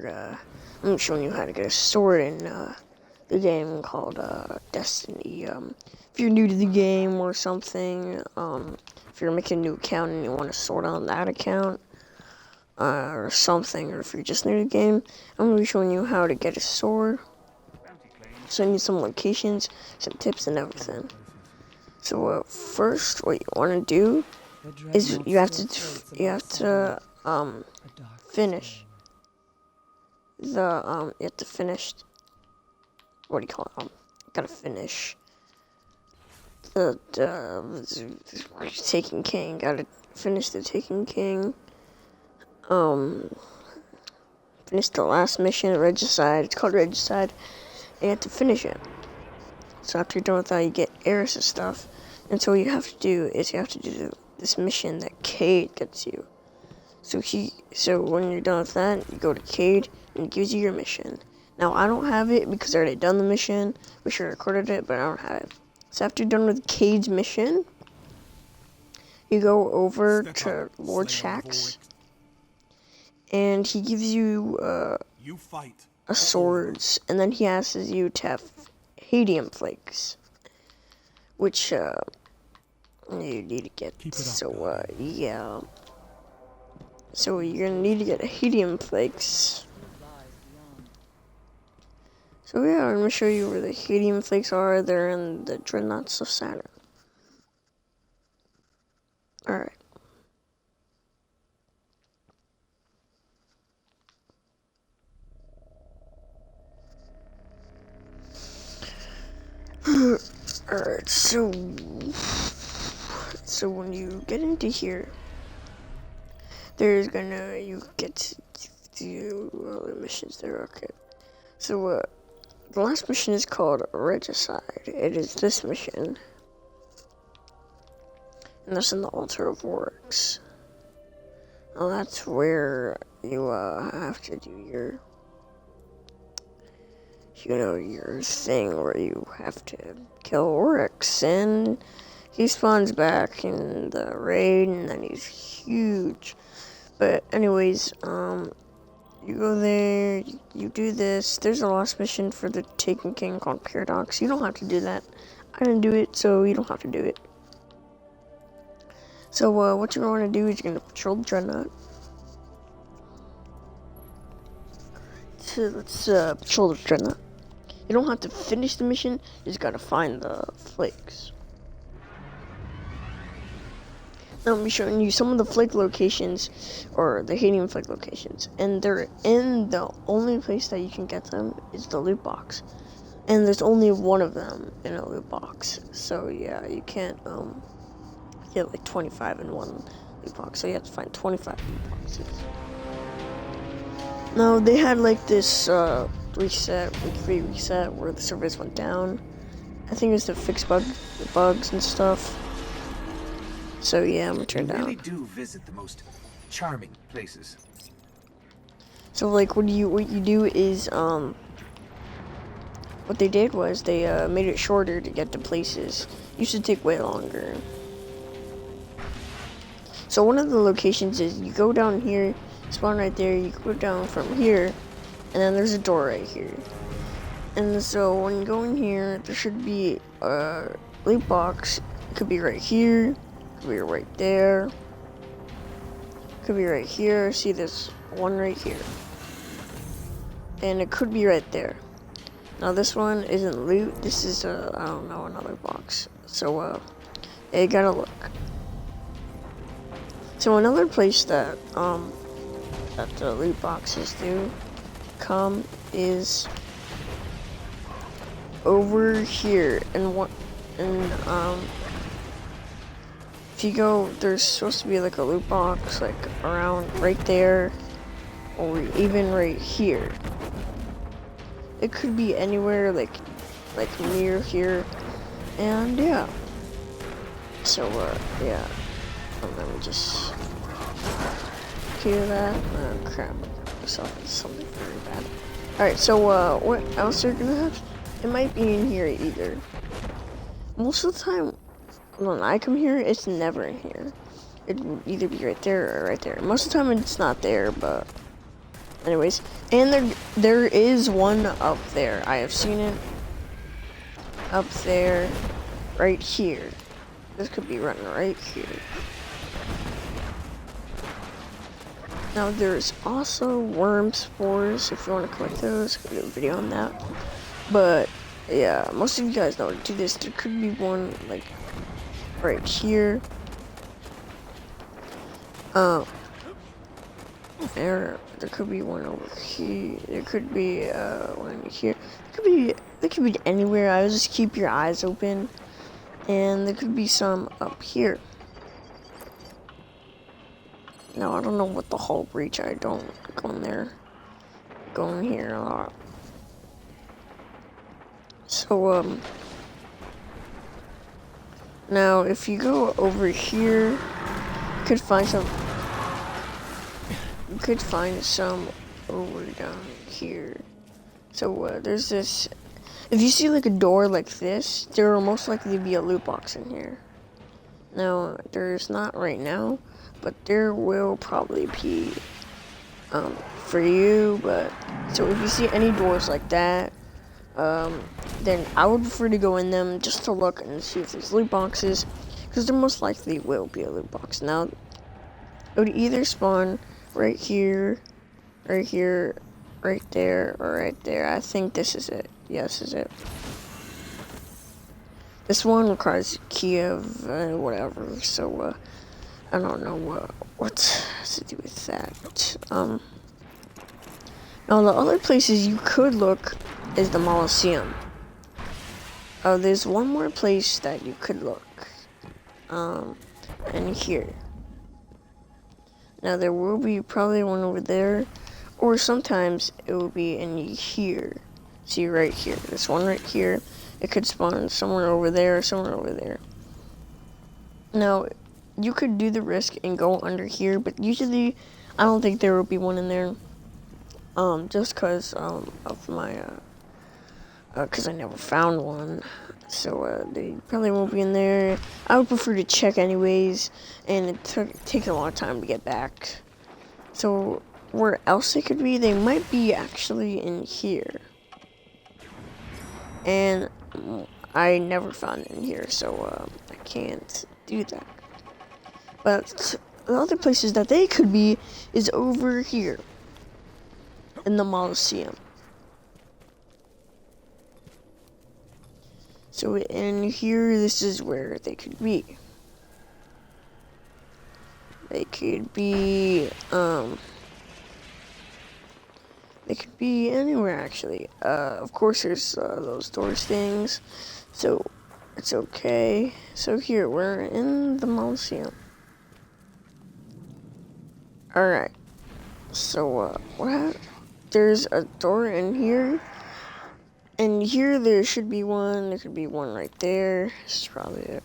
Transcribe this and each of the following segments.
I'm showing you how to get a sword in the game called Destiny. If you're new to the game or something, if you're making a new account and you want a sword on that account, or something, or if you're just new to the game, I'm going to be showing you how to get a sword. So I need some locations, some tips, and everything. So first, what you want to do is you have to finish the you have to finish, what do you call it? You gotta finish the Taken King. Gotta finish the Taken King. Finish the last mission, Regicide. It's called Regicide. And you have to finish it. So after you're done with that, you get Eris and stuff. And so what you have to do is you have to do this mission that Cade gets you. So when you're done with that, you go to Cade and it gives you your mission. Now I don't have it because I already done the mission. We should have recorded it, but I don't have it. So after you're done with Cade's mission, you go over to Lord Shaxx, and he gives you a swords, and then he asks you to have Hadium Flakes, which you need to get. So yeah. So you're gonna need to get Hadium Flakes. So yeah, I'm gonna show you where the Hadium Flakes are. They're in the Dreadnoughts of Saturn. Alright. Alright, so when you get into here, you get to do all the missions there, okay. So, the last mission is called Regicide. It is this mission. And that's in the Altar of Works. Now that's where you, have to do your, your thing where you have to kill Oryx, and he spawns back in the raid, and then he's huge. But anyways, you go there, you do this. There's a last mission for the Taken King called Paradox. You don't have to do that. I didn't do it, so you don't have to do it. So what you're going to do is you're going to patrol the Dreadnought. So let's patrol the Dreadnought. You don't have to finish the mission, you just gotta find the flakes. Now I'm showing you some of the flake locations, or the Hadium Flake locations, and they're in the only place that you can get them is the loot box, and there's only one of them in a loot box. So yeah, you can't get like 25 in one loot box, so you have to find 25 loot boxes. Now they had like this free reset where the servers went down. I think it was to fix bugs and stuff. So yeah, I'm gonna turn down. You really do visit the most charming places. So like what you do is what they did was they made it shorter to get to places. Used to take way longer. So one of the locations is you go down here, spawn right there, you go down from here, and then there's a door right here. And so when you go in here, there should be a loot box. It could be right here. Could be right there. Could be right here. See this one right here. And it could be right there. Now this one isn't loot. This is I don't know, another box. So you gotta look. So another place that that the loot boxes do come is over here, and if you go, there's supposed to be like a loot box like around right there, or even right here. It could be anywhere, like near here, and yeah. So yeah, let me just hear that. Oh crap, something very bad. Alright, so what else are you gonna have? It might be in here either. Most of the time, when I come here, it's never in here. It would either be right there or right there. Most of the time, it's not there, but Anyways, and there is one up there. I have seen it up there, right here. This could be running right here. Now there's also worm spores. If you want to collect those, I can do a video on that. But yeah, most of you guys know how to do this. There could be one like right here. There could be one over here. There could be one here. There could be anywhere. I would just keep your eyes open. And there could be some up here. Now I don't know what the whole breach. I don't go in there. Go in here a lot. So now if you go over here, you could find some. You could find some over down here. So there's this. If you see like a door like this, there will most likely be a loot box in here. Now there's not right now, but there will probably be for you. But so if you see any doors like that, then I would prefer to go in them just to look and see if there's loot boxes, because there most likely will be a loot box. Now it would either spawn right here, right here, right there, or right there. I think this is it. Yes, is it. This one requires a key of whatever, so I don't know what to do with that. Now the other places you could look is the Molosseum. There's one more place that you could look, and here. Now there will be probably one over there, or sometimes it will be in here. See right here, this one right here. It could spawn somewhere over there, or somewhere over there. Now, you could do the risk and go under here, but usually I don't think there will be one in there. Just cause of my cause I never found one. So they probably won't be in there. I would prefer to check anyways, and it takes a long time to get back. So where else they could be? They might be actually in here. And I never found it in here, so I can't do that. But the other places that they could be is over here in the Molosseum. So in here, this is where they could be. They could be anywhere actually. Of course there's those doors things, so it's okay. So here, we're in the Molosseum. Alright, so there's a door in here, and here there should be one. There could be one right there. This is probably it.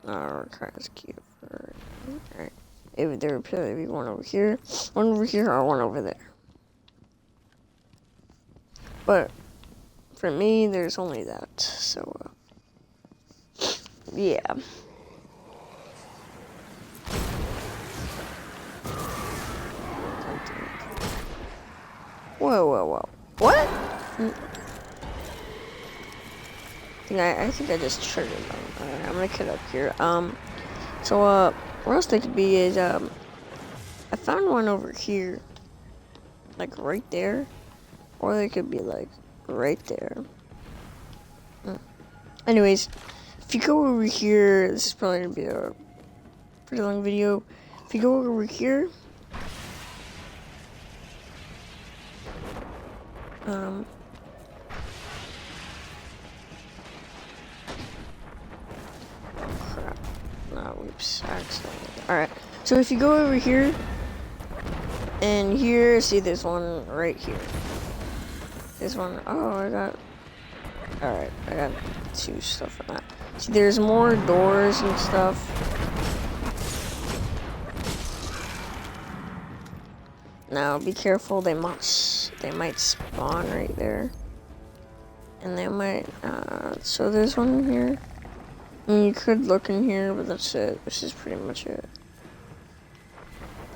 Requires a key. Alright, there would probably be one over here, or one over there. But for me, there's only that. So yeah. Whoa. What? I think I just triggered them. Alright, I'm gonna cut up here. So where else they could be is, I found one over here. Like, right there. Or they could be, like, right there. Anyways, if you go over here, this is probably gonna be a pretty long video. If you go over here, crap. No, oops, accidentally. Alright, so if you go over here, and here, see this one right here. This one, alright, I got 2 stuff on that. See, there's more doors and stuff. Now, be careful, they might spawn right there. And they might, so there's one here. And you could look in here, but that's it. This is pretty much it.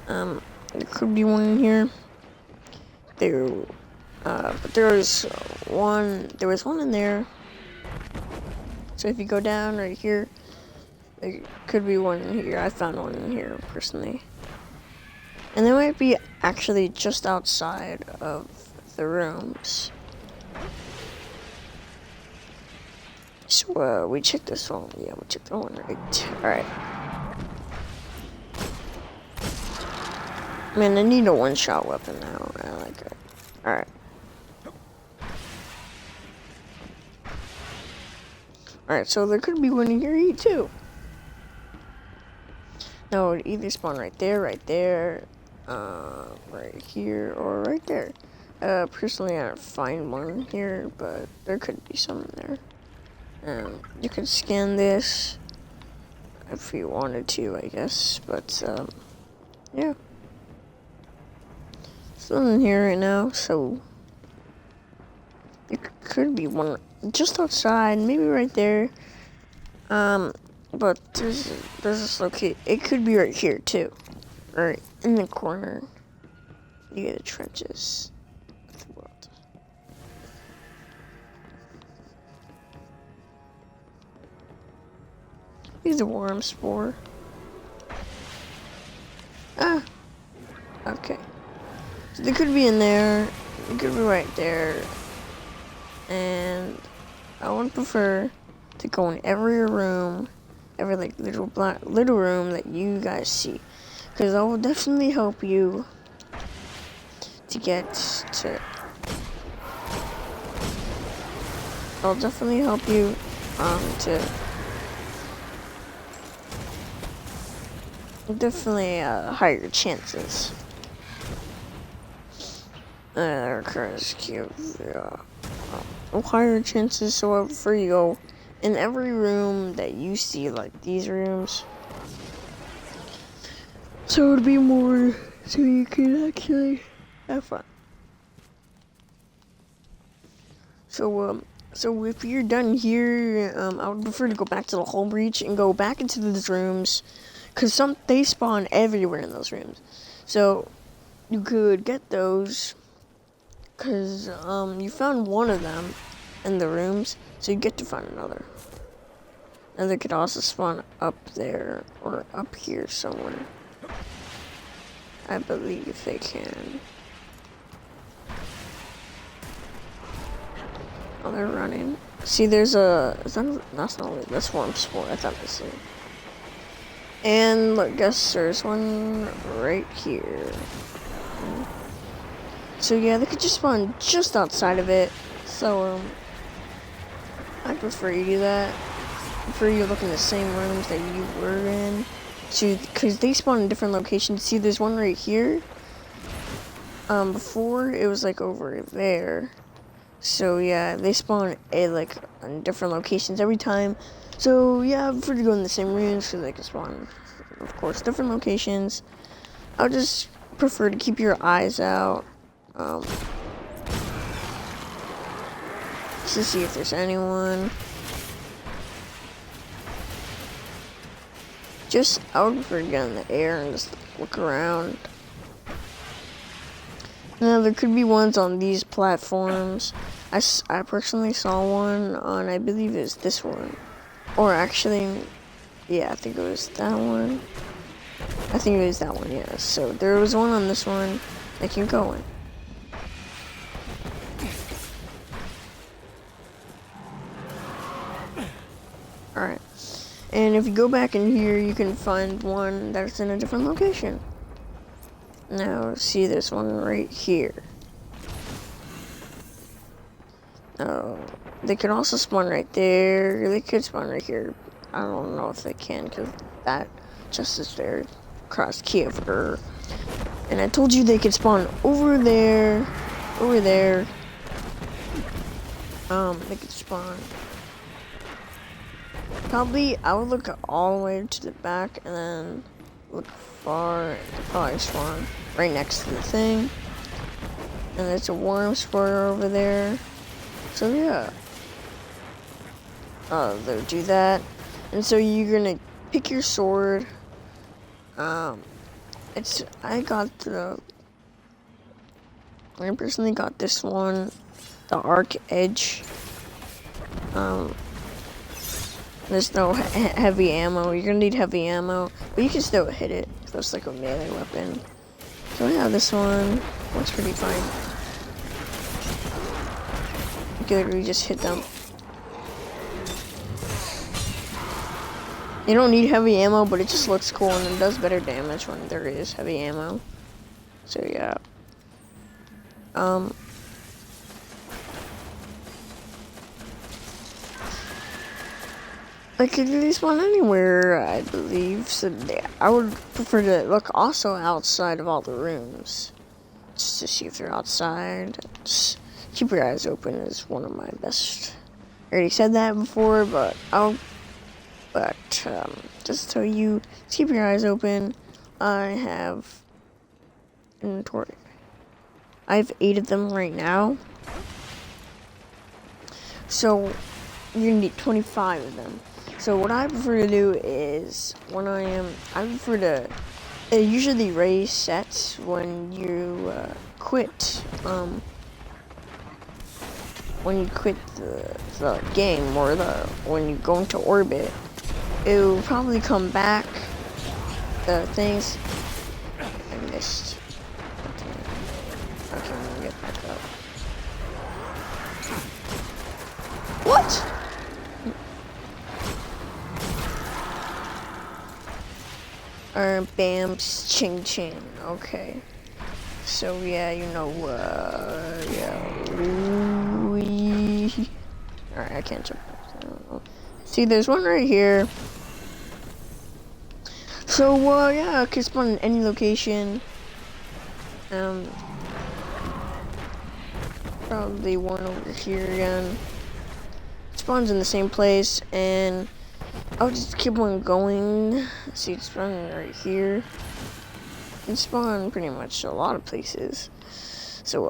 There could be one in here. there. But there was one. There was one in there. So if you go down right here, there could be one in here. I found one in here personally, and they might be actually just outside of the rooms. So we checked this one. Yeah, we checked that one right. All right. Man, I need a one-shot weapon now. I like it. All right. Alright, so there could be one in here too. No, it would either spawn right there, right here, or right there. Personally, I don't find one here, but there could be some in there. You can scan this if you wanted to, I guess, but, yeah. There's nothing in here right now, so it could be one just outside, maybe right there. But there's this location. It could be right here too, right in the corner. You get the trenches of the world. He's a worm spore. Ah, okay. So they could be in there. It could be right there. And I would prefer to go in every room, every like little room that you guys see, because that will definitely help you to get to. I'll definitely help you to definitely higher chances. Curse cute. Yeah. Higher chances, so for you go in every room that you see, like these rooms, so it would be more, so you can actually have fun. So if you're done here, I would prefer to go back to the hull breach and go back into those rooms, cause they spawn everywhere in those rooms, so you could get those. Cause you found one of them in the rooms, so you get to find another. And they could also spawn up there or up here somewhere. I believe they can. Oh, they're running. See, there's a. That's not. That's worm spore. I thought this was. And look, guess there's one right here. So yeah, they could just spawn just outside of it. So I prefer you do that. I prefer you look in the same rooms that you were in. So, cause they spawn in different locations. See, there's one right here. Before it was like over there. So yeah, they spawn like in different locations every time. So yeah, I prefer to go in the same rooms so they can spawn, of course, different locations. I would just prefer to keep your eyes out. To see if there's anyone. I would prefer to get in the air and just look around. Now, there could be ones on these platforms. I personally saw one on, I believe it was this one. Or actually, yeah, I think it was that one. I think it was that one, yeah. So, there was one on this one that can go in. Alright, and if you go back in here, you can find one that's in a different location. Now, see this one right here. They could also spawn right there. They could spawn right here. I don't know if they can, because that just is there. Cross Kiev. And I told you they could spawn over there. Over there. They could spawn. Probably, I would look all the way to the back and then look far. They probably spawn right next to the thing. And there's a worm spore over there. So yeah. They'll do that. And so you're gonna pick your sword. I got the I personally got this one, the Arc Edge. There's no heavy ammo. You're gonna need heavy ammo, but you can still hit it. So it's like a melee weapon. So yeah, this one works pretty fine. Good, we just hit them. You don't need heavy ammo, but it just looks cool and it does better damage when there is heavy ammo. So yeah. Like, it can spawn anywhere, I believe. So I would prefer to look also outside of all the rooms, just to see if they're outside. Just keep your eyes open is one of my best. I already said that before, but just so you keep your eyes open. I have inventory. I have 8 of them right now. So you're gonna need 25 of them. So what I prefer to do is I prefer to usually raise sets when you quit the game, or when you go into orbit. It will probably come back. The things I missed. I can't even get back up. What? Bam, ching ching. Okay. So yeah, you know, yeah. Alright, I can't jump. See, there's one right here. So yeah, it can spawn in any location. Probably one over here again. It spawns in the same place, and I'll just keep on going. See, it's spawning right here. It can spawn pretty much a lot of places. So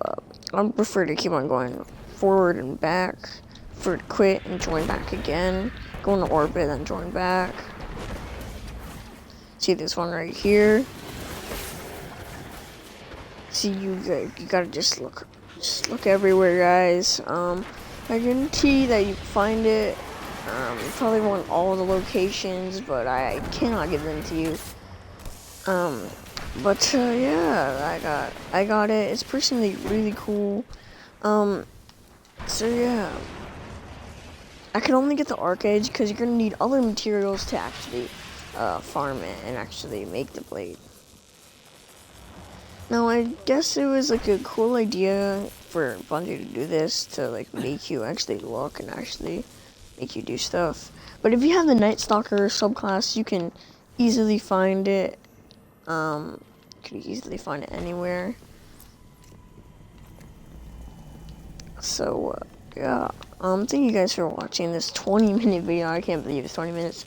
I prefer to keep on going forward and back. For to quit and join back again. Go into orbit, then join back. See this one right here. See, you gotta just look everywhere, guys. I guarantee that you find it. You probably want all the locations, but I cannot give them to you. Yeah, I got it. It's personally really cool. So yeah, I can only get the Arc Edge because you're gonna need other materials to actually farm it and actually make the blade. Now, I guess it was like a cool idea for Bungie to do this, to like make you actually look and actually make you do stuff. But if you have the Night Stalker subclass, you can easily find it. You can easily find it anywhere. So yeah, thank you guys for watching this 20-minute video. I can't believe it's 20 minutes.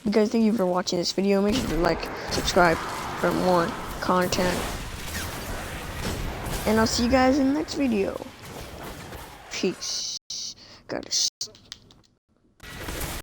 You guys, thank you for watching this video. Make sure to like, subscribe for more content. And I'll see you guys in the next video. Peace. Gotta